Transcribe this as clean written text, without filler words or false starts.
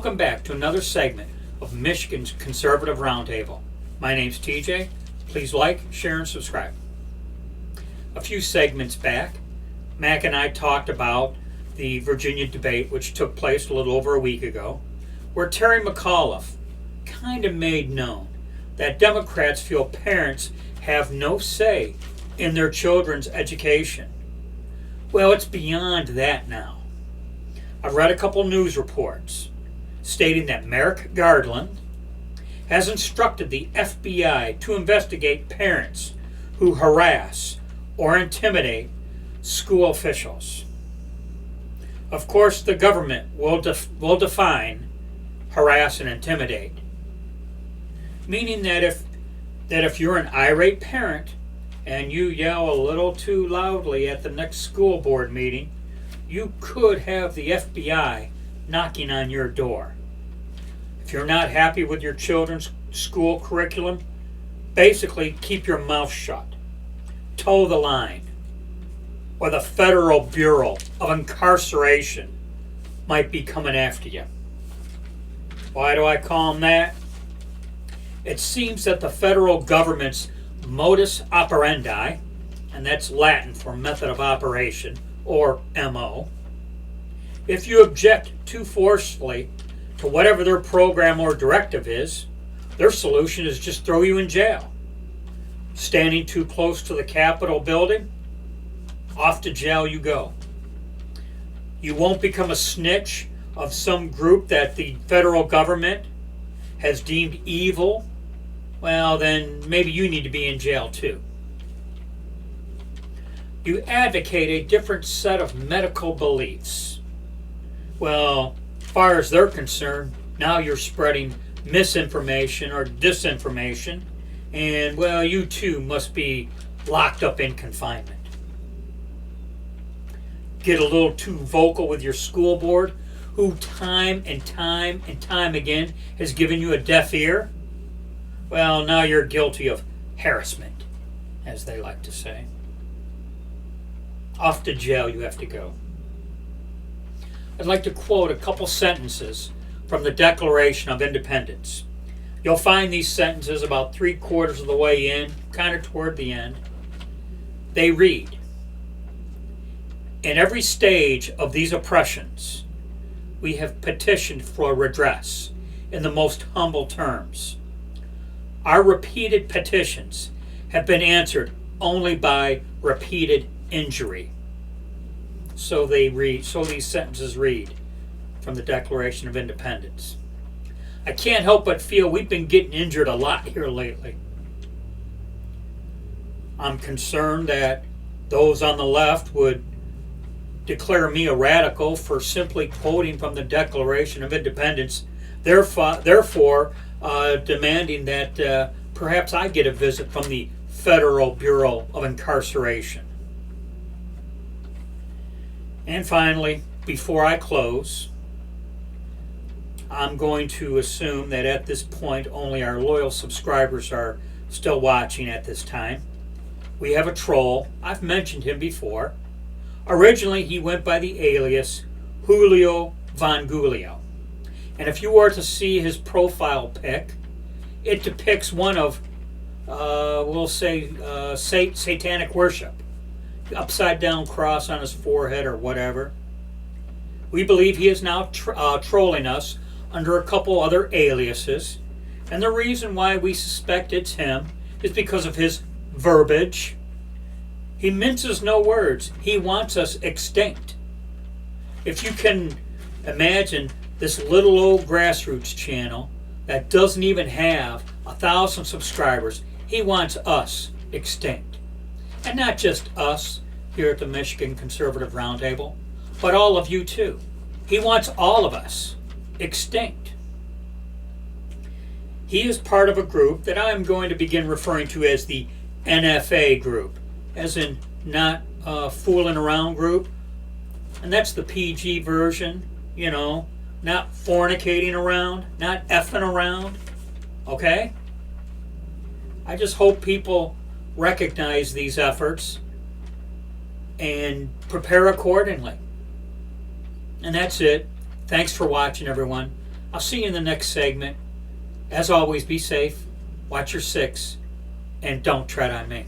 welcome back to another segment of Michigan's Conservative Roundtable. My name's TJ. Please like, share, and subscribe. A few segments back, Mac and I talked about the Virginia debate, which took place a little over a week ago, where Terry McAuliffe kind of made known that Democrats feel parents have no say in their children's education. Well, it's beyond that now. I've read a couple news reports stating that Merrick Garland has instructed the FBI to investigate parents who harass or intimidate school officials. Of course, the government will define harass and intimidate, meaning that if you're an irate parent and you yell a little too loudly at the next school board meeting, you could have the FBI knocking on your door. If you're not happy with your children's school curriculum, basically keep your mouth shut. Toe the line. Or the Federal Bureau of Incarceration might be coming after you. Why do I call them that? It seems that the federal government's modus operandi, and that's Latin for method of operation, or MO, if you object too forcefully to whatever their program or directive is, their solution is just throw you in jail. Standing too close to the Capitol building, off to jail you go. You won't become a snitch of some group that the federal government has deemed evil. Well, then maybe you need to be in jail too. You advocate a different set of medical beliefs. Well, as far as they're concerned, now you're spreading misinformation or disinformation, and well, you too must be locked up in confinement. Get a little too vocal with your school board, who time and time again has given you a deaf ear. Well, now you're guilty of harassment, as they like to say. Off to jail you have to go. I'd like to quote a couple sentences from the Declaration of Independence. You'll find these sentences about 3/4 of the way in, kind of toward the end. They read, "In every stage of these oppressions, we have petitioned for redress in the most humble terms. Our repeated petitions have been answered only by repeated injury." So these sentences read from the Declaration of Independence. I can't help but feel we've been getting injured a lot here lately. I'm concerned that those on the left would declare me a radical for simply quoting from the Declaration of Independence, therefore demanding that perhaps I get a visit from the Federal Bureau of Incarceration. And finally, before I close, I'm going to assume that at this point only our loyal subscribers are still watching at this time. We have a troll. I've mentioned him before. Originally, he went by the alias Julio Von Gulio. And if you were to see his profile pic, it depicts one of, we'll say, satanic worship. Upside down cross on his forehead or whatever. We believe he is now trolling us under a couple other aliases. And the reason why we suspect it's him is because of his verbiage. He minces no words. He wants us extinct. If you can imagine this little old grassroots channel that doesn't even have 1,000 subscribers, he wants us extinct. And not just us here at the Michigan Conservative Roundtable, but all of you too. He wants all of us extinct. He is part of a group that I'm going to begin referring to as the NFA group, as in not fooling around group. And that's the PG version, not fornicating around, not effing around, okay? I just hope people recognize these efforts and prepare accordingly. And that's it. Thanks for watching, everyone. I'll see you in the next segment. As always, be safe, watch your six, and don't tread on me.